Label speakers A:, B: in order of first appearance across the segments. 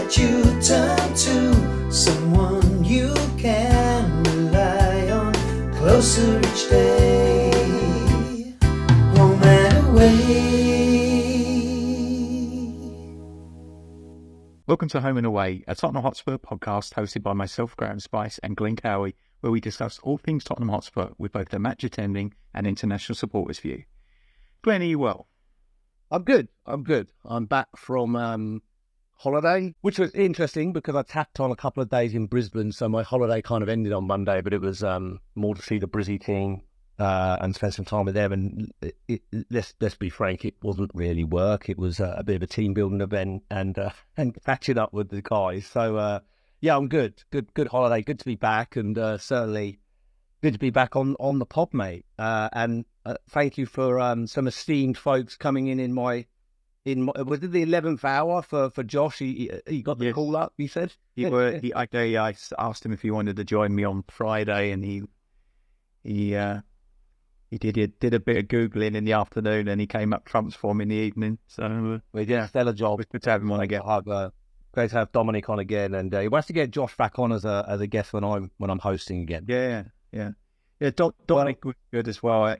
A: that you turn to, someone you can rely on, closer each day, home and away.
B: Welcome to Home and Away, a Tottenham Hotspur podcast hosted by myself, Graham Spice, and Glenn Cowie, where we discuss all things Tottenham Hotspur with both the match attending and international supporters view. Glenn, are you well?
C: I'm good. I'm back from holiday, which was interesting because I tacked on a couple of days in Brisbane, so my holiday kind of ended on Monday, but it was more to see the Brizzy team and spend some time with them. And let's be frank, it wasn't really work. It was a bit of a team building event and catching up with the guys. So yeah, I'm good. Good holiday. Good to be back, and certainly good to be back on the pod, mate. And thank you for some esteemed folks coming in my was it the 11th hour for Josh? He got the call up. He said
B: I asked him if he wanted to join me on Friday, and he did a bit of Googling in the afternoon, and he came up trumps for me in the evening. So
C: we did a stellar job.
B: Good to have him on again.
C: Great to have Dominic on again, and he wants to get Josh back on as a guest when I'm hosting again.
B: Yeah. Dominic was good as well.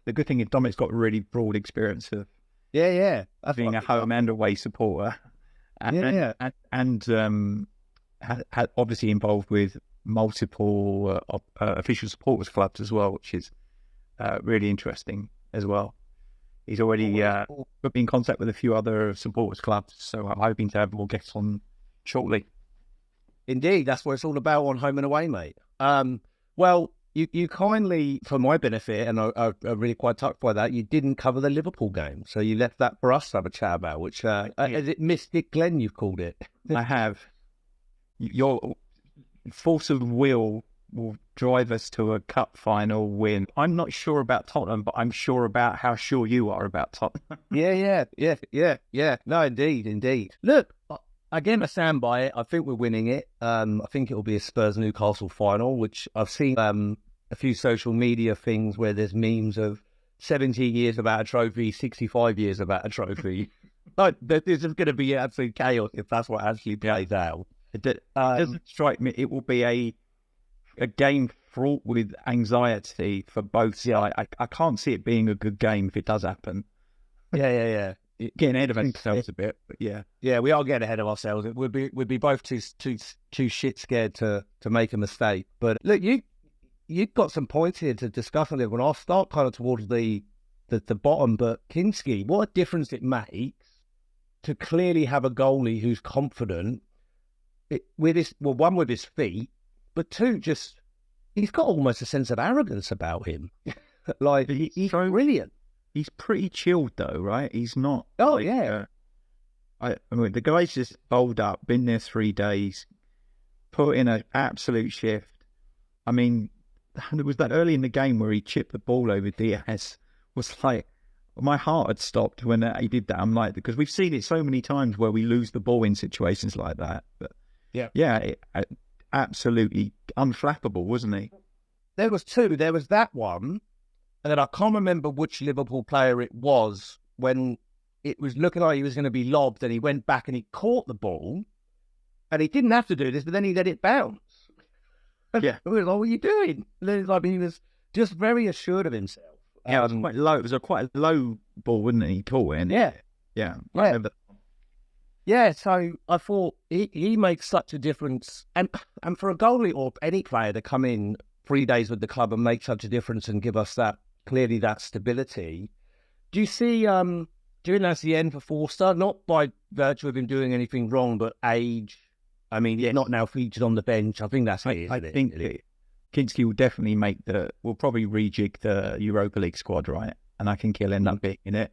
B: The good thing is Dominic's got a really broad experience of
C: that's
B: being a home and away supporter, and had obviously involved with multiple official supporters clubs as well, which is really interesting as well. He's already put me in contact with a few other supporters clubs, so I'm hoping to have more guests on shortly.
C: Indeed, that's what it's all about on Home and Away, mate. Well, you kindly, for my benefit, and I'm really quite touched by that, you didn't cover the Liverpool game, so you left that for us to have a chat about, which, is it Mystic Glenn you've called it?
B: I have. Your force of will drive us to a cup final win. I'm not sure about Tottenham, but I'm sure about how sure you are about Tottenham.
C: Yeah. No, indeed. Look, again, I stand by it. I think we're winning it. I think it will be a Spurs-Newcastle final, which I've seen a few social media things where there's memes of 17 years without a trophy, 65 years without a trophy. Like, this is going to be absolute chaos if that's what actually plays out.
B: It doesn't strike me. It will be a game fraught with anxiety for both sides. I can't see it being a good game if it does happen.
C: Yeah.
B: Getting ahead of ourselves a bit, but yeah,
C: we are getting ahead of ourselves. We'd be both too shit scared to make a mistake. But look, you've got some points here to discuss on it. When I'll start kind of towards the bottom, but Kinski, what a difference it makes to clearly have a goalie who's confident with his feet, but two, just he's got almost a sense of arrogance about him. Like he's brilliant.
B: He's pretty chilled though, right? He's not.
C: Oh yeah.
B: I mean, the guy's just bowled up, been there 3 days, put in an absolute shift. I mean, it was that early in the game where he chipped the ball over Diaz. Was like, my heart had stopped when he did that. I'm like, because we've seen it so many times where we lose the ball in situations like that. But absolutely unflappable, wasn't he?
C: There was two. There was that one. And then I can't remember which Liverpool player it was when it was looking like he was going to be lobbed, and he went back and he caught the ball, and he didn't have to do this, but then he let it bounce.
B: Yeah.
C: We were like, what are you doing? I mean, he was just very assured of himself.
B: Yeah, it was quite low. It was quite a low ball, wasn't it? He caught it.
C: Yeah.
B: Yeah.
C: So I thought he makes such a difference. And for a goalie or any player to come in 3 days with the club and make such a difference and give us that stability. Do you see, do you think that's the end for Forster? Not by virtue of him doing anything wrong, but age. I mean, he's not now featured on the bench. I think that's it.
B: I think Kinski will definitely will probably rejig the Europa League squad, right? And I think he'll end up being in it.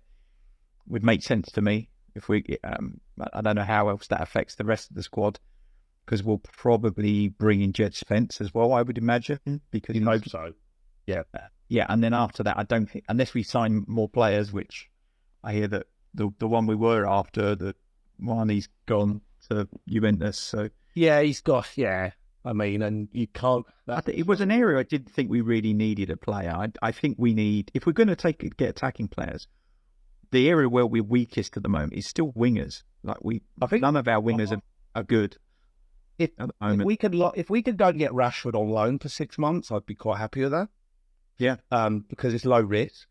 B: Would make sense to me if we, I don't know how else that affects the rest of the squad, because we'll probably bring in Jed Spence as well, I would imagine. Because
C: you hope so.
B: Yeah, and then after that, I don't think, unless we sign more players, which I hear that the one we were after, the one he's gone to Juventus. So
C: yeah, he's got, I mean, and you can't.
B: It was an area I didn't think we really needed a player. I think we need, if we're going to get attacking players, the area where we're weakest at the moment is still wingers. Like I think none of our wingers are good
C: If,
B: at the
C: if
B: moment.
C: if we could go and get Rashford on loan for 6 months, I'd be quite happy with that.
B: Yeah.
C: Because it's low risk.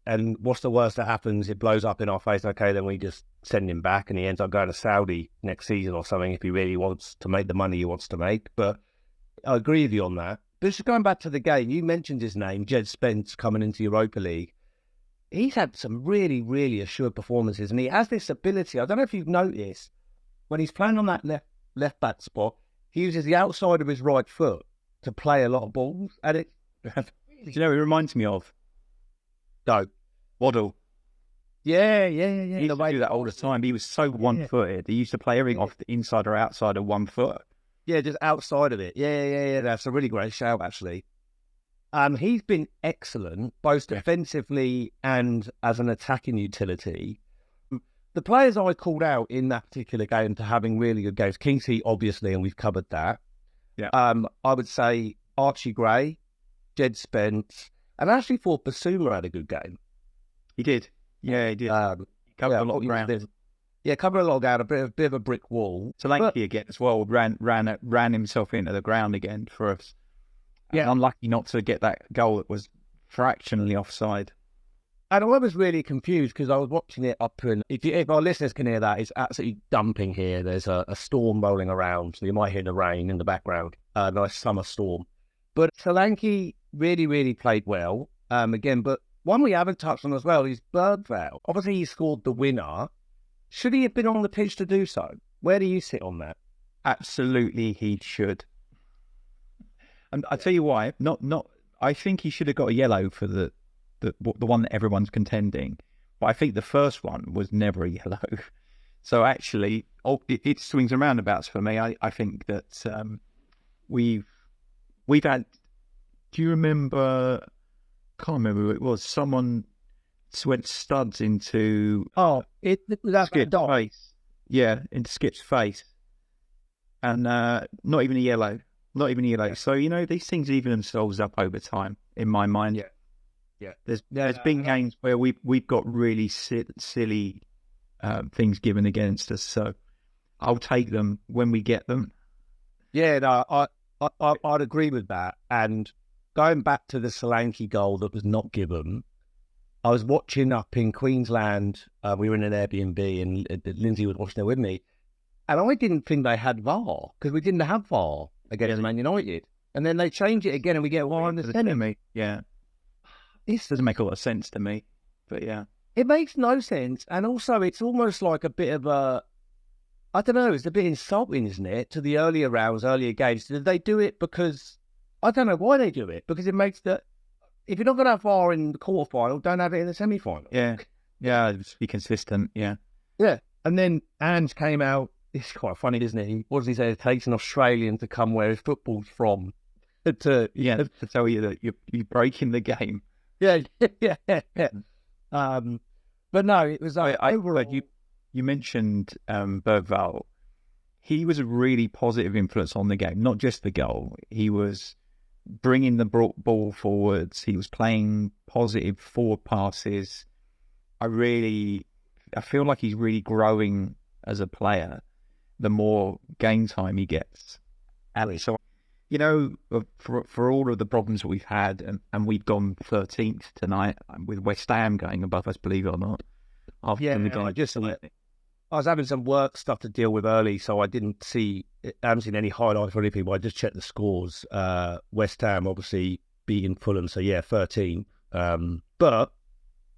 C: And what's the worst that happens? It blows up in our face. Okay, then we just send him back, and he ends up going to Saudi next season or something if he really wants to make the money he wants to make. But I agree with you on that. But just going back to the game, you mentioned his name, Jed Spence, coming into Europa League. He's had some really, really assured performances, and he has this ability. I don't know if you've noticed, when he's playing on that left back spot, he uses the outside of his right foot to play a lot of balls, and it.
B: Do you know, it reminds me of
C: No.
B: Waddle.
C: Yeah.
B: He used to do that all the time. He was so one-footed. He used to play everything off the inside or outside of 1 foot.
C: Yeah, just outside of it. Yeah. That's a really great shout, actually. He's been excellent, both defensively and as an attacking utility. The players I called out in that particular game to having really good games, Kingsley, obviously, and we've covered that.
B: Yeah.
C: I would say Archie Gray, Jed Spence, and I actually thought Basuma had a good game.
B: He did. Yeah, he did. Covered a lot of ground.
C: Yeah, covered a lot of ground, a bit of a brick wall.
B: Solanke again as well ran himself into the ground again for us.
C: Yeah,
B: unlucky not to get that goal that was fractionally offside.
C: And I was really confused because I was watching it up in. If our listeners can hear that, it's absolutely dumping here. There's a storm rolling around, so you might hear the rain in the background. A nice summer storm. But Solanke really, really played well again. But one we haven't touched on as well is Bergvall. Obviously, he scored the winner. Should he have been on the pitch to do so? Where do you sit on that?
B: Absolutely, he should. And I tell you why. Not. I think he should have got a yellow for the one that everyone's contending. But I think the first one was never a yellow. So actually, it swings and roundabouts for me. I think that we've had. Do you remember? Can't remember who it was. Someone went studs into
C: that's
B: Skip's face. Yeah, into Skip's face, and not even a yellow. Not even a yellow.
C: Yeah.
B: So these things even themselves up over time. In my mind,
C: yeah.
B: There's been games where we've got really silly things given against us. So I'll take them when we get them.
C: Yeah, no, I'd agree with that. And going back to the Solanke goal that was not given, I was watching up in Queensland. We were in an Airbnb and Lindsay was watching there with me. And I didn't think they had VAR because we didn't have VAR against Man United. And then they change it again and we get VAR in the centre.
B: Yeah. This doesn't make a lot of sense to me. But yeah.
C: It makes no sense. And also it's almost like a bit of a, I don't know, it's a bit insulting, isn't it, to the earlier rounds, earlier games. Did they do it because, I don't know why they do it, because it makes the, if you're not going to have VAR in the quarterfinal, don't have it in the semi-final.
B: Yeah. Yeah, just be consistent, yeah.
C: Yeah. And then Ange came out, it's quite funny, isn't it? What does he say? It takes an Australian to come where his football's from. To
B: tell you that you're breaking the game.
C: Yeah. But no, it was overall.
B: You mentioned Bergvall. He was a really positive influence on the game, not just the goal. He was bringing the ball forwards. He was playing positive forward passes. I feel like he's really growing as a player the more game time he gets. And so, for all of the problems that we've had, and we've gone 13th tonight with West Ham going above us, believe it or not. I was having some work stuff to deal with early, so I haven't seen any highlights or anything, but I just checked the scores. West Ham obviously beating Fulham, so 13. But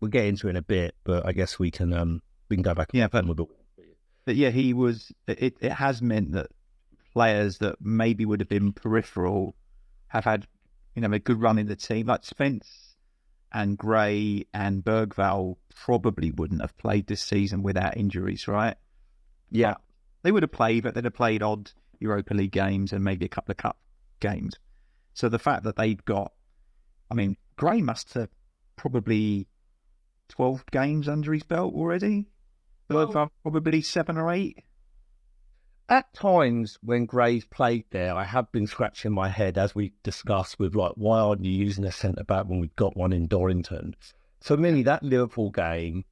B: we'll get into it in a bit, but I guess we can go back and forth with it. But yeah, he was. It has meant that players that maybe would have been peripheral have had, a good run in the team. Like Spence and Gray and Bergvall probably wouldn't have played this season without injuries, right? Yeah, they would have played, but they'd have played odd Europa League games and maybe a couple of cup games. So the fact that they've got, Gray must have probably 12 games under his belt already. Bergvall probably 7 or 8.
C: At times when Gray's played there, I have been scratching my head, as we discussed, with why aren't you using a centre-back when we've got one in Dorrington? For me, that Liverpool game,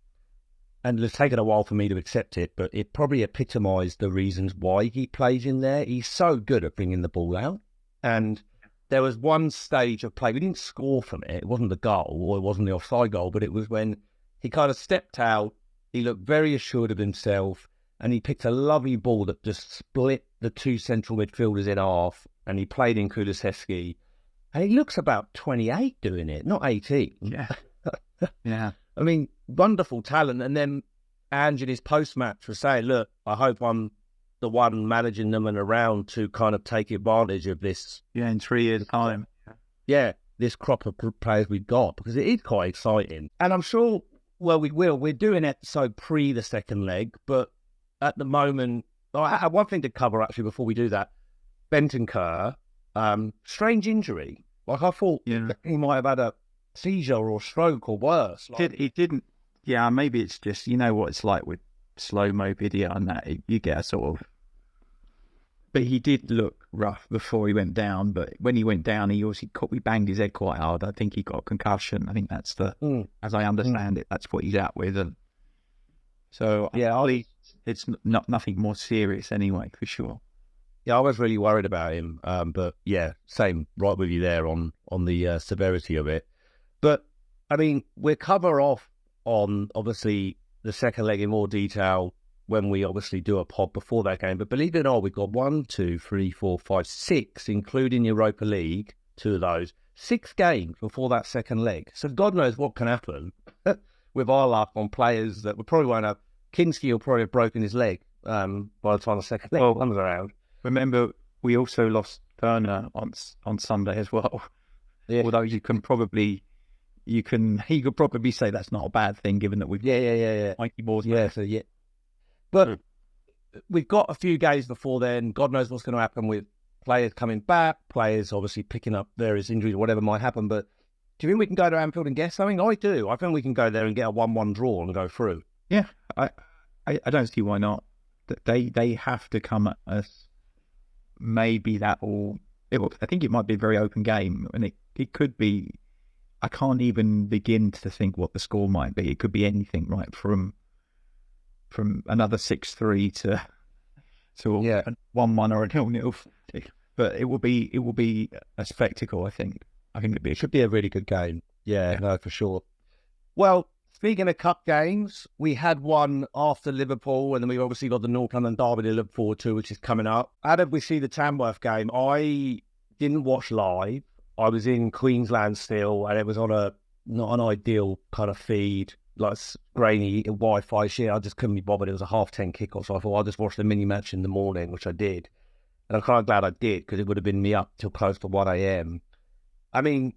C: and it's taken a while for me to accept it, but it probably epitomised the reasons why he plays in there. He's so good at bringing the ball out. And there was one stage of play, we didn't score from it. It wasn't the goal, or it wasn't the offside goal, but it was when he kind of stepped out. He looked very assured of himself, and he picked a lovely ball that just split the two central midfielders in half, and he played in Kulusevski. And he looks about 28 doing it, not 18.
B: Yeah. Yeah.
C: I mean, wonderful talent. And then Ange in his post-match was saying, look, I hope I'm the one managing them and around to kind of take advantage of this.
B: Yeah, in 3 years' time.
C: Yeah, this crop of players we've got, because it is quite exciting. And I'm sure, well, we will. We're doing it so pre the second leg, but at the moment, I have one thing to cover actually before we do that. Bentancur, strange injury. Like I thought he might have had a seizure or stroke or worse.
B: He didn't. Yeah, maybe it's just, you know what it's like with slow-mo video and that. You get a sort of... But he did look rough before he went down. But when he went down, he banged his head quite hard. I think he got a concussion. I think that's as I understand it, that's what he's out with. And so yeah, it's nothing more serious anyway, for sure.
C: Yeah, I was really worried about him. But yeah, same, right with you there on the severity of it. But I mean, we'll cover off on obviously the second leg in more detail when we obviously do a pod before that game. But believe it or not, we've got 1, 2, 3, 4, 5, 6, including Europa League, 2 of those, 6 games before that second leg. So God knows what can happen with our luck on players that we probably won't have. Kinski will probably have broken his leg by the time the second leg comes around.
B: Remember, we also lost Werner on Sunday as well. Yeah. Although you could probably say that's not a bad thing, given that we've Mikey Moore's
C: But we've got a few games before then. God knows what's going to happen with players coming back, players obviously picking up various injuries or whatever might happen. But do you think we can go to Anfield and get something? I do. I think we can go there and get a 1-1 draw and go through.
B: Yeah, I don't see why not. They have to come at us. Maybe I think it might be a very open game, and it could be. I can't even begin to think what the score might be. It could be anything, right? From another 6-3 to a 1-1 or a 0-0. But it will be a spectacle. I think it should be a really good game.
C: Yeah, no, for sure. Well, speaking of cup games, we had one after Liverpool, and then we obviously got the North London derby to look forward to, which is coming up. How did we see the Tamworth game? I didn't watch live. I was in Queensland still, and it was on not an ideal kind of feed, like grainy Wi-Fi shit. I just couldn't be bothered. It was a 10:30 kickoff, so I thought I'll just watch the mini match in the morning, which I did. And I'm kind of glad I did, because it would have been me up till close to 1 a.m. I mean,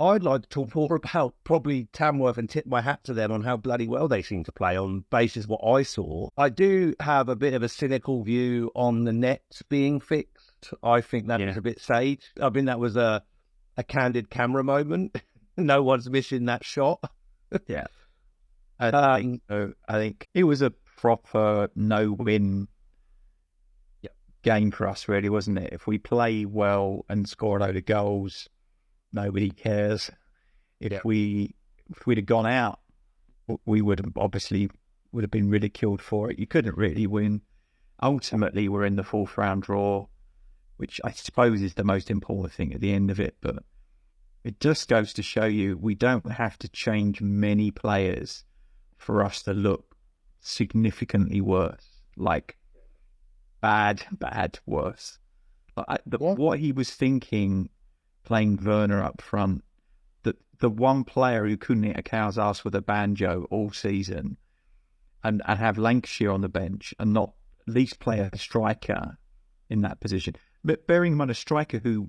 C: I'd like to talk more about probably Tamworth and tip my hat to them on how bloody well they seem to play on basis what I saw. I do have a bit of a cynical view on the nets being fixed. I think that was a bit sage. I mean, that was a candid camera moment. No one's missing that shot.
B: Yeah. I think it was a proper no-win game for us, really, wasn't it? If we play well and score a load of goals, nobody cares. If we'd have gone out, we would have been ridiculed for it. You couldn't really win. Ultimately, we're in the 4th round draw, which I suppose is the most important thing at the end of it. But it just goes to show you we don't have to change many players for us to look significantly worse, like bad worse. What he was thinking, playing Werner up front, the one player who couldn't hit a cow's ass with a banjo all season, and have Lancashire on the bench and not at least play a striker in that position. But bearing in mind a striker who,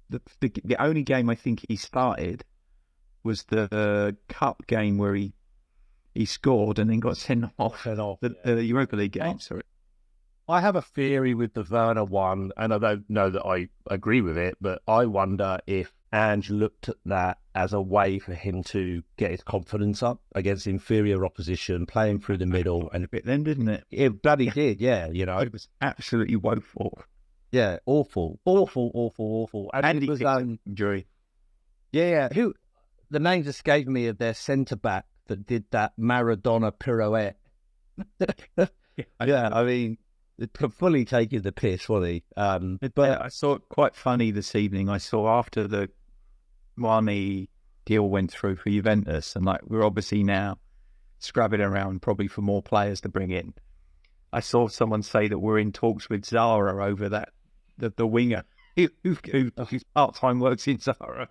B: the only game I think he started was the cup game where he scored and then got sent off. The Europa League game, sorry.
C: I have a theory with the Werner one, and I don't know that I agree with it, but I wonder if Ange looked at that as a way for him to get his confidence up against inferior opposition, playing through the middle.
B: And a bit then, didn't it?
C: It bloody did, yeah. You know,
B: it was absolutely woeful.
C: Yeah, awful. And it was
B: injury.
C: Yeah. Who the names escaped me of their centre back that did that Maradona pirouette. Yeah, I mean, fully taking the piss, wasn't he?
B: But I saw it quite funny this evening. I saw after the Marnie deal went through for Juventus, and like we're obviously now scrabbling around probably for more players to bring in. I saw someone say that we're in talks with Zara over that the winger whose part time works in Zara.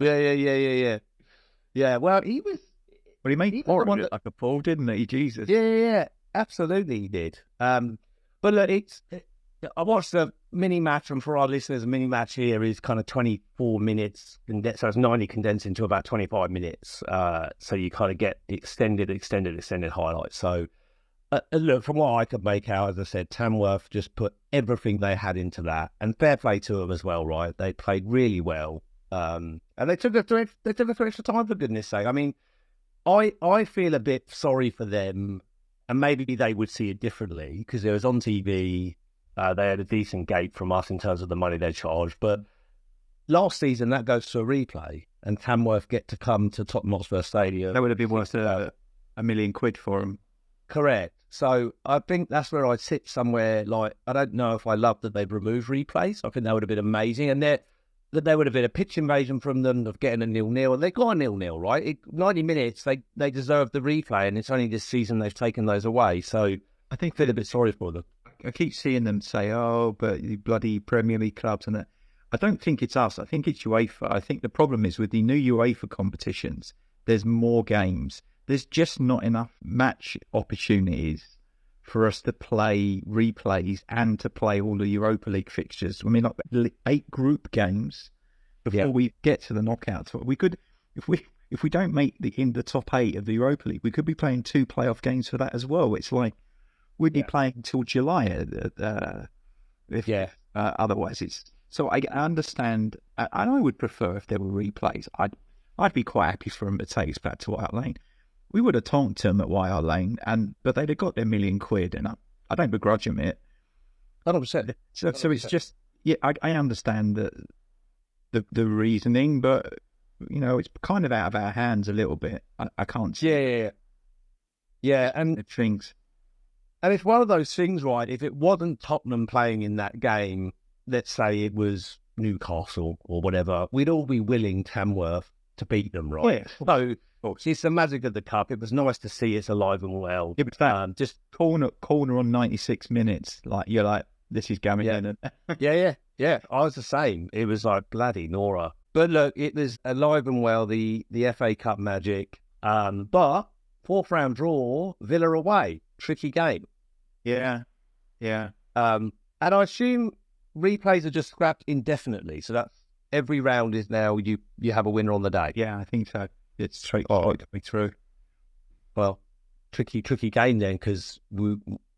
C: Yeah. Well, he was.
B: But he made
C: He was
B: more
C: the one
B: of it like a fool, didn't he? Jesus.
C: Yeah. Absolutely, he did. But look, I watched the mini match, and for our listeners, a mini match here is kind of 24 minutes, so it's 90 condensed into about 25 minutes. So you kind of get the extended highlights. So look, from what I could make out, as I said, Tamworth just put everything they had into that, and fair play to them as well, right? They played really well, and they took it for extra time, for goodness sake. I mean, I feel a bit sorry for them, and maybe they would see it differently because it was on TV. They had a decent gate from us in terms of the money they charged, but last season that goes to a replay, and Tamworth get to come to Tottenham Hotspur Stadium.
B: That would have been worth £1 million for them.
C: Correct. So I think that's where I'd sit somewhere like, I don't know if I love that they've removed replays. I think that would have been amazing. And that there would have been a pitch invasion from them of getting a 0-0. And they got a 0-0, right? 90 minutes, they deserve the replay. And it's only this season they've taken those away. So
B: I think
C: I feel a bit sorry for them.
B: I keep seeing them say, oh, but the bloody Premier League clubs and that. I don't think it's us. I think it's UEFA. I think the problem is with the new UEFA competitions, there's more games. There's just not enough match opportunities for us to play replays and to play all the Europa League fixtures. I mean, like 8 group games before we get to the knockouts. We could, if we don't make in the top 8 of the Europa League, we could be playing 2 playoff games for that as well. It's like we'd be playing until July. Otherwise, it's so. I understand, and I would prefer if there were replays. I'd be quite happy for them to take us back to White Hart Lane. We would have tonked them at White Hart Lane, but they'd have got their £1 million, and I don't begrudge them it.
C: 100%.
B: So it's just, I understand the reasoning, but you know, it's kind of out of our hands a little bit. I can't see.
C: Yeah, and
B: things.
C: And it's one of those things, right? If it wasn't Tottenham playing in that game, let's say it was Newcastle or whatever, we'd all be willing Tamworth to beat them, right? So it's the magic of the cup. It was nice to see it's alive and well.
B: It was that just corner on 96 minutes. Like you're like, this is going in.
C: Yeah. I was the same. It was like bloody Nora. But look, it was alive and well. The FA Cup magic. But 4th round draw, Villa away, tricky game.
B: Yeah.
C: And I assume replays are just scrapped indefinitely. So that's every round is now you have a winner on the day.
B: Yeah, I think so. It's straight through.
C: Well, tricky game then, because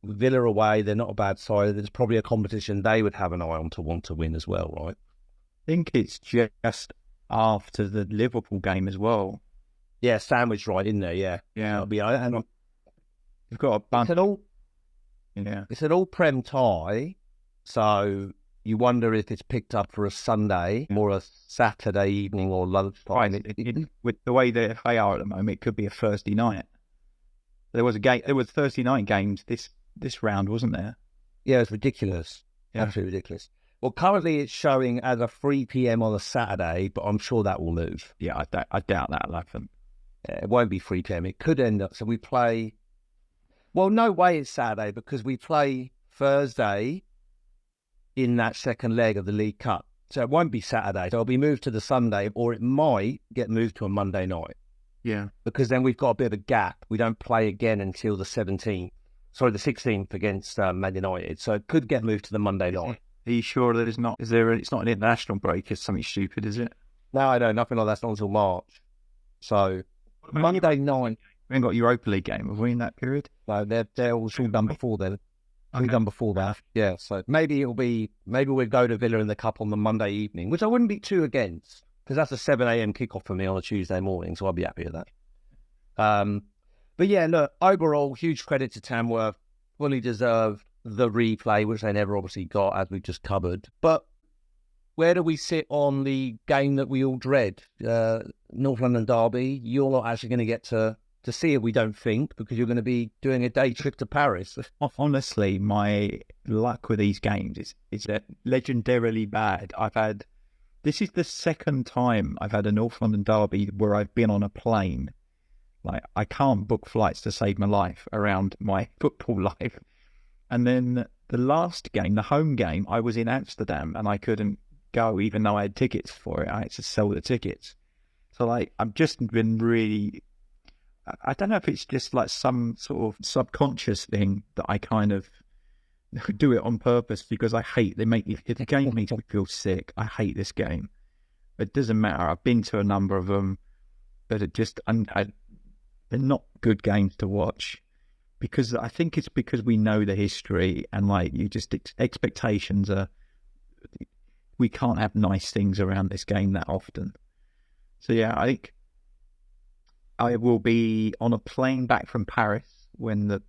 C: Villa away, they're not a bad side. There's probably a competition they would have an eye on to want to win as well, right?
B: I think it's just after the Liverpool game as well.
C: Yeah, sandwich right in there. Yeah. And
B: you've got a bunch.
C: It's an all Prem tie, so you wonder if it's picked up for a Sunday or a Saturday evening or lunchtime.
B: With the way they are at the moment, it could be a Thursday night. There was a game. There was Thursday night games this round, wasn't there?
C: Yeah, it's ridiculous. Absolutely ridiculous. Well, currently it's showing as a 3 p.m. on a Saturday, but I'm sure that will move.
B: Yeah, I doubt that'll happen.
C: It won't be 3 p.m. It could end up. So we play. Well, no way it's Saturday because we play Thursday in that second leg of the League Cup. So it won't be Saturday. So it'll be moved to the Sunday, or it might get moved to a Monday night.
B: Yeah.
C: Because then we've got a bit of a gap. We don't play again until the 17th. Sorry, the 16th against Man United. So it could get moved to the Monday night.
B: Are you sure that it's not? It's not an international break? It's something stupid, is it?
C: No, nothing like that's not until March. So Monday night.
B: We haven't got Europa League game, have we, in that period?
C: No, they're all done before then.
B: Okay.
C: Done before that. Yeah, so maybe we'll go to Villa in the Cup on the Monday evening, which I wouldn't be too against, because that's a 7 a.m. kickoff for me on a Tuesday morning, so I'll be happy with that. But yeah, look, overall, huge credit to Tamworth. Fully deserved the replay, which they never obviously got, as we just covered. But where do we sit on the game that we all dread? North London derby. You're not actually going to get to to see it, we don't think, because you're going to be doing a day trip to Paris.
B: Honestly, my luck with these games is legendarily bad. This is the second time I've had a North London derby where I've been on a plane. Like, I can't book flights to save my life around my football life. And then the last game, the home game, I was in Amsterdam and I couldn't go even though I had tickets for it. I had to sell the tickets. So, like, I've just been really... I don't know if it's just like some sort of subconscious thing that I kind of do it on purpose because I hate, the game makes me feel sick. I hate this game. It doesn't matter. I've been to a number of them, but they're not good games to watch because I think it's because we know the history and like expectations are, we can't have nice things around this game that often. So yeah, I think I will be on a plane back from Paris when the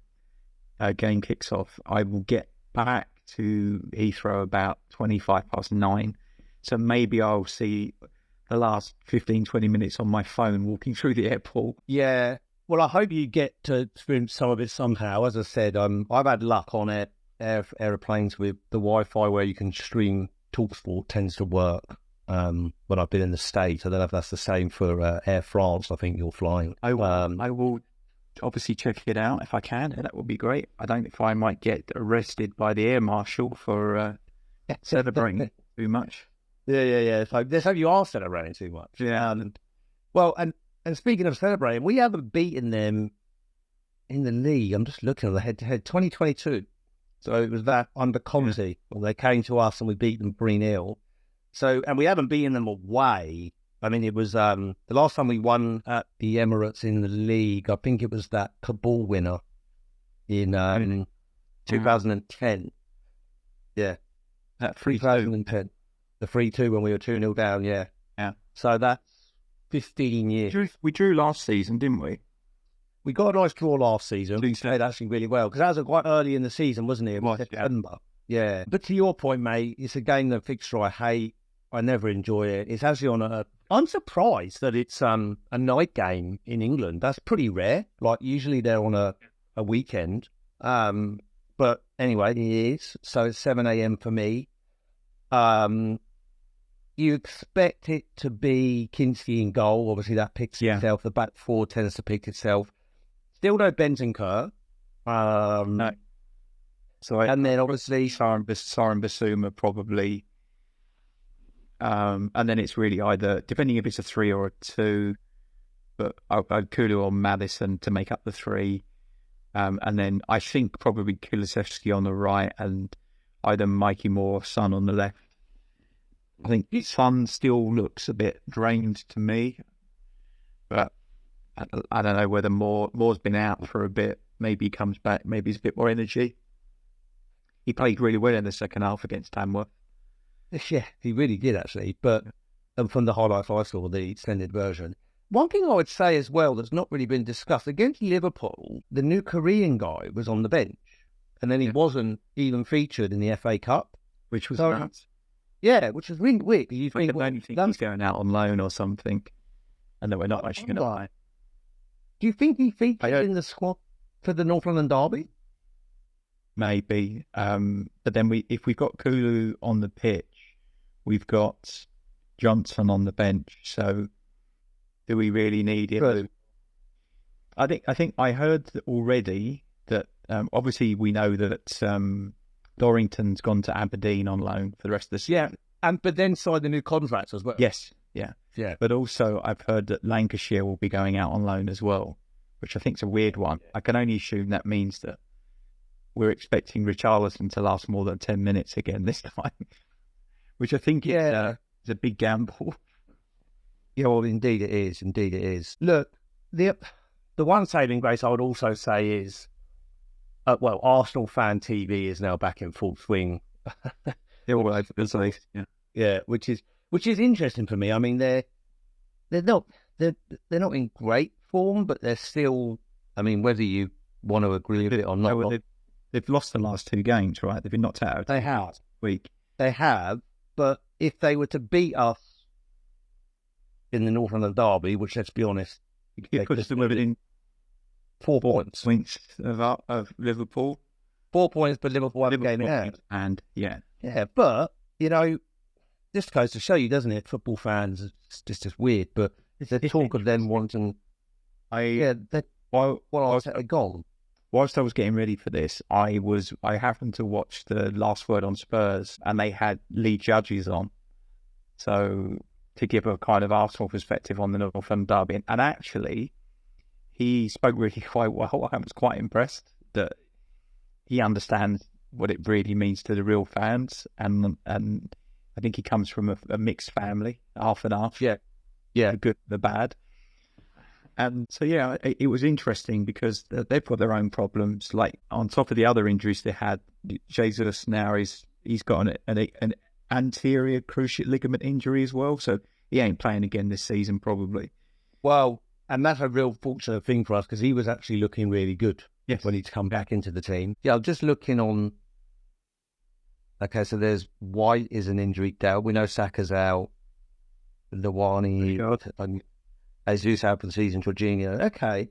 B: game kicks off. I will get back to Heathrow about 9:25. So maybe I'll see the last 15, 20 minutes on my phone walking through the airport.
C: Yeah. Well, I hope you get to experience some of it somehow. As I said, I've had luck on airplanes with the Wi-Fi where you can stream TalkSport tends to work. When I've been in the States, I don't know if that's the same for Air France. I think you're flying.
B: I will obviously check it out if I can. That would be great. I don't know if I might get arrested by the air marshal for celebrating too much.
C: Yeah. So let's hope you are celebrating too much.
B: Yeah.
C: Well, and speaking of celebrating, we haven't beaten them in the league. I'm just looking at the head-to-head 2022. So it was that under Conte. Yeah. Well, they came to us and we beat them 3-0. So, and we haven't beaten them away. I mean, it was the last time we won at the Emirates in the league. I think it was that Kabul winner in 2010. Yeah,
B: that
C: 2010. The 3-2 when we were 2-0 down. Yeah. So that's 15 years.
B: We drew last season, didn't we?
C: We got a nice draw last season. We played actually really well because that was quite early in the season, wasn't it? It was September. Yeah. But to your point, mate, it's a game that fixture I hate. I never enjoy it. It's actually on I'm surprised that it's a night game in England. That's pretty rare. Like, usually they're on a weekend. But anyway, it is. So it's 7 a.m. for me. You expect it to be Kinski in goal. Obviously, that picks itself. The back four tends to pick itself. Still no Bentancur.
B: No. So
C: and then obviously
B: Sarim Basuma probably. And then it's really either, depending if it's a 3 or a 2, but I'd Kulu or Madison to make up the 3. And then I think probably Kulusevski on the right and either Mikey Moore or Son on the left. I think Son still looks a bit drained to me, but I don't know whether Moore's been out for a bit. Maybe he comes back. Maybe he's a bit more energy. He played really well in the second half against Tamworth.
C: Yeah, he really did, actually. But from the highlights I saw, the extended version. One thing I would say as well that's not really been discussed, against Liverpool, the new Korean guy was on the bench. And then he wasn't even featured in the FA Cup.
B: Which was nuts.
C: Yeah, which was really weird. You think,
B: he's going out on loan or something, and that we're not actually going to play.
C: Do you think he featured in the squad for the North London derby?
B: Maybe, but then if we've got Kulu on the pitch, we've got Johnson on the bench. So, do we really need him?
C: Right.
B: I think I heard already that obviously we know that Dorrington's gone to Aberdeen on loan for the rest of the season.
C: Yeah, but then signed the new contract as well.
B: Yes, yeah. But also I've heard that Lancashire will be going out on loan as well, which I think is a weird one. I can only assume that means that we're expecting Richarlison to last more than 10 minutes again this time, which I think is a big gamble.
C: Yeah, well, indeed it is. Indeed it is. Look, the one saving grace I would also say is, Arsenal fan TV is now back in full swing. Yeah, which is interesting for me. I mean, they're not in great form, but they're still. I mean, whether you want to agree with it or not,
B: they've lost the last 2 games, right? They've been knocked out.
C: They have.
B: Week.
C: They have, but if they were to beat us in the North London derby, which let's be honest,
B: it puts them within
C: 4 points.
B: Points of Liverpool.
C: 4 points, but Liverpool have a game in hand.
B: And yeah,
C: but this goes to show you, doesn't it? Football fans, it's just weird. But the talk of them wanting, gone.
B: Whilst I was getting ready for this, I happened to watch the Last Word on Spurs, and they had Lee Judges on, so to give a kind of Arsenal perspective on the Northern Derby, and actually, he spoke really quite well. I was quite impressed that he understands what it really means to the real fans, and I think he comes from a mixed family, half and half.
C: Yeah,
B: the good, the bad. And so, it was interesting because they've got their own problems. Like, on top of the other injuries they had, Jesus now he's got an anterior cruciate ligament injury as well. So he ain't playing again this season, probably.
C: Well, and that's a real fortunate thing for us because he was actually looking really good when he'd come back into the team. Yeah, I'm just looking on. Okay, so there's White is an injury doubt. We know Saka's out. Lawani, Jesus out for the season. Jorginho. Okay,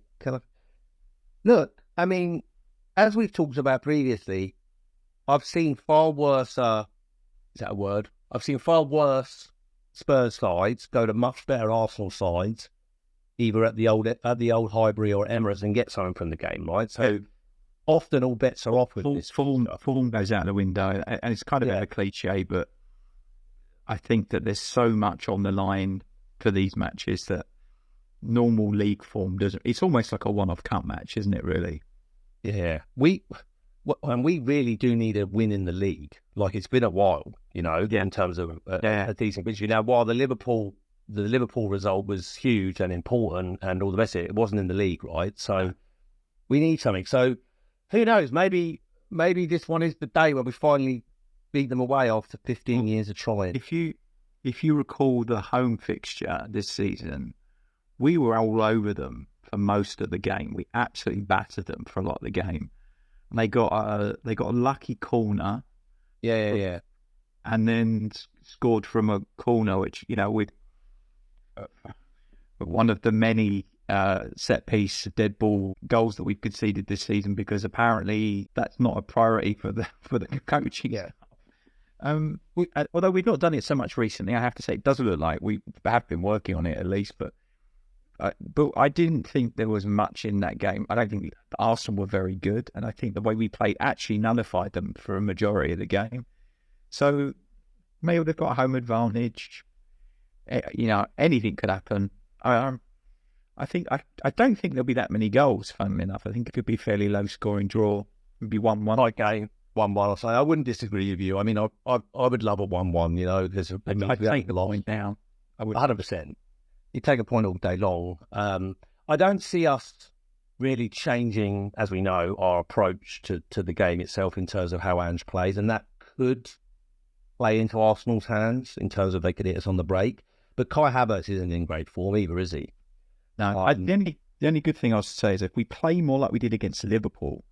C: look. I mean, as we've talked about previously, I've seen far worse. Is that a word? I've seen far worse Spurs sides go to much better Arsenal sides, either at the old Highbury or Emirates, and get something from the game, right? So often all bets are off with this.
B: Form goes out the window, and it's kind of a cliche, but I think that there's so much on the line for these matches that normal league form doesn't. It's almost like a one-off cup match, isn't it? Really?
C: Yeah. We really do need a win in the league. Like, it's been a while, in terms of a decent victory. Now, while the Liverpool result was huge and important and all the rest of it, it wasn't in the league, right? So we need something. So who knows? Maybe this one is the day where we finally beat them away after 15 years of trying.
B: If you recall the home fixture this season, we were all over them for most of the game. We absolutely battered them for a lot of the game. And they got a lucky corner.
C: Yeah.
B: And then scored from a corner, which, with one of the many set piece dead ball goals that we've conceded this season, because apparently that's not a priority for the coaching.
C: Yeah.
B: Although we've not done it so much recently, I have to say it does look like we have been working on it at least. But I didn't think there was much in that game. I don't think Arsenal were very good, and I think the way we played actually nullified them for a majority of the game. So maybe they've got a home advantage. Anything could happen. I don't think there'll be that many goals, funnily enough. I think it could be a fairly low-scoring draw. It'd be 1-1.
C: Tight game, 1-1. I'll say I wouldn't disagree with you. I mean, I would love a 1-1. There's
B: I'd take the point down.
C: I would 100%. You take a point all day long. I don't see us really changing, as we know, our approach to the game itself in terms of how Ange plays, and that could play into Arsenal's hands in terms of they could hit us on the break. But Kai Havertz isn't in great form either, is he?
B: No, the only good thing I was to say is if we play more like we did against Liverpool,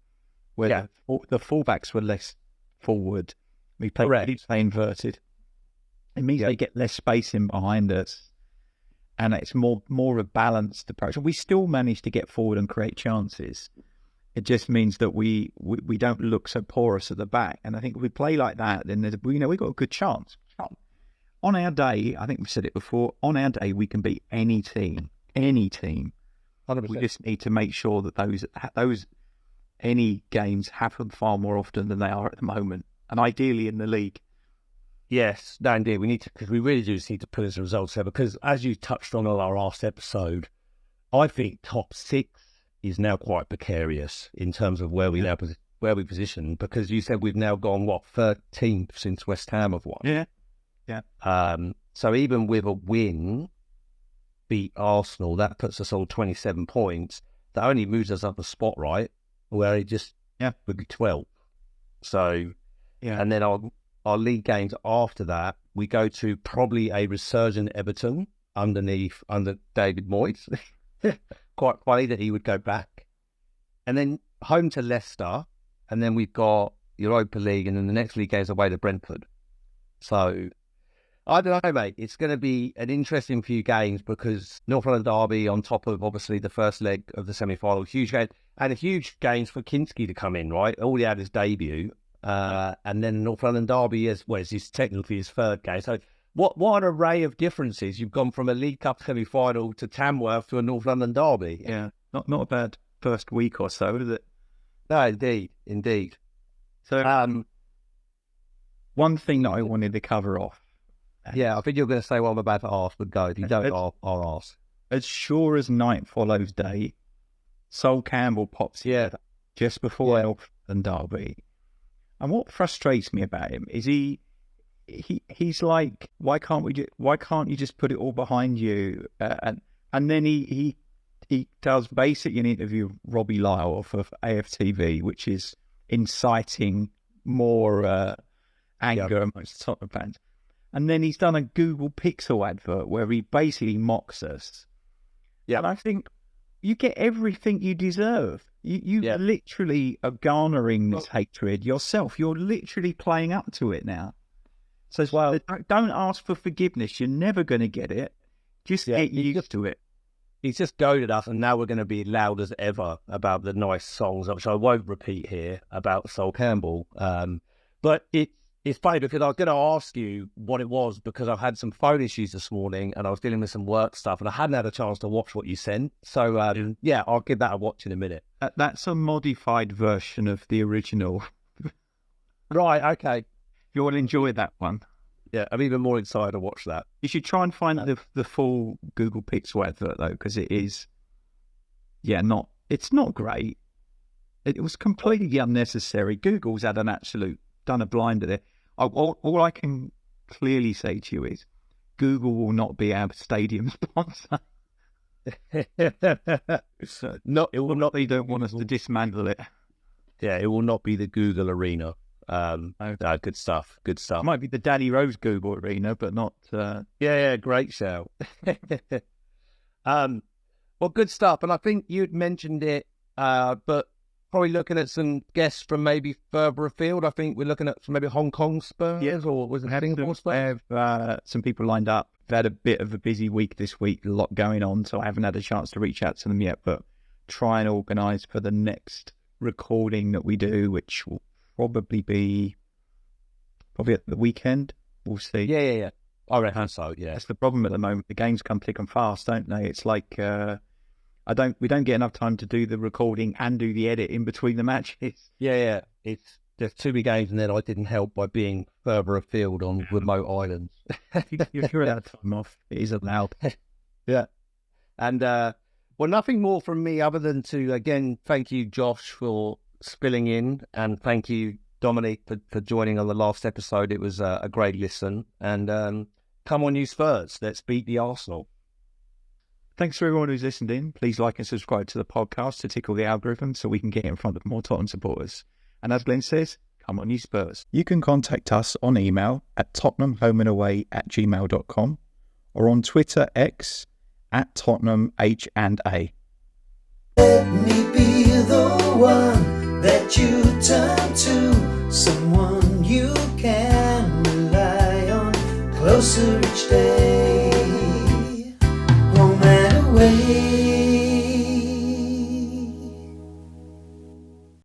B: where the fullbacks were less forward, we play inverted. It means they get less space in behind us, and it's more a balanced approach. We still manage to get forward and create chances. It just means that we don't look so porous at the back. And I think if we play like that, then we've got a good chance. On our day, I think we've said it before, on our day we can beat any team. 100%. We just need to make sure that those any games happen far more often than they are at the moment, and ideally in the league.
C: Yes, no, indeed. We need to, because we really do need to put as results there. Because as you touched on our last episode, I think top 6 is now quite precarious in terms of where we position. Because you said we've now gone 13th since West Ham have won.
B: Yeah.
C: So even with a win, beat Arsenal, that puts us on 27 points. That only moves us up a spot, right? Where it just would be 12. So, and then our league games after that, we go to probably a resurgent Everton under David Moyes. Quite funny that he would go back. And then home to Leicester, and then we've got Europa League, and then the next league game's away to Brentford. So, I don't know, mate. It's going to be an interesting few games because North London Derby on top of obviously the first leg of the semi-final, huge game, and a huge games for Kinski to come in, right? All he had his debut, and then North London Derby is technically his third game. So what an array of differences. You've gone from a League Cup semi-final to Tamworth to a North London Derby.
B: Yeah, not a bad first week or so, is it?
C: No, indeed.
B: So one thing that I wanted to cover off.
C: Yeah, I think you're going to say what I'm about to ask, but go. If you don't, I'll ask.
B: As sure as night follows day, Sol Campbell pops here just before North London Derby. And what frustrates me about him is he's like, why can't you just put it all behind you? And then he does basically an interview with Robbie Lyle off of AFTV, which is inciting more anger amongst Tottenham fans. And then he's done a Google Pixel advert where he basically mocks us. Yeah. And I think you get everything you deserve. You literally are garnering this hatred yourself. You're literally playing up to it now. So don't ask for forgiveness. You're never going to get it. Just get used to it.
C: He's just goaded us, and now we're going to be loud as ever about the nice songs, which I won't repeat here, about Sol Campbell. But it's funny because I was going to ask you what it was because I've had some phone issues this morning and I was dealing with some work stuff and I hadn't had a chance to watch what you sent. So, I'll give that a watch in a minute.
B: That's a modified version of the original.
C: Right, okay.
B: You'll enjoy that one.
C: Yeah, I'm even more excited to watch that.
B: You should try and find the full Google Pixel advert, though, because it is, it's not great. It was completely unnecessary. Google's had done a blinder there. All I can clearly say to you is Google will not be our stadium sponsor.
C: It will not.
B: They don't want us to dismantle it.
C: Yeah, it will not be the Google Arena. Good stuff.
B: It might be the Danny Rose Google Arena, but not.
C: Great show. Well, good stuff. And I think you'd mentioned it, but probably looking at some guests from maybe further afield. I think we're looking at some maybe Hong Kong Spurs, or was it Singapore Spurs?
B: I have some people lined up. I've had a bit of a busy week this week, a lot going on, so I haven't had a chance to reach out to them yet, but try and organise for the next recording that we do, which will probably at the weekend. We'll see.
C: Yeah. I reckon so, yeah.
B: That's the problem at the moment. The games come thick and fast, don't they? It's like we don't get enough time to do the recording and do the edit in between the matches.
C: Yeah. There's too many games, and then I didn't help by being further afield on remote islands.
B: You're allowed time off. It is allowed.
C: Yeah. And nothing more from me other than to again thank you, Josh, for spilling in, and thank you, Dominic, for joining on the last episode. It was a great listen, and come on, you Spurs, let's beat the Arsenal.
B: Thanks for everyone who's listened in. Please like and subscribe to the podcast to tickle the algorithm so we can get in front of more Tottenham supporters. And as Glenn says, come on, you Spurs. You can contact us on email at tottenhamhomeandaway@gmail.com or on Twitter X @TottenhamH&A.
A: Let me be the one that you turn to, someone you can rely on, closer each day, home and away.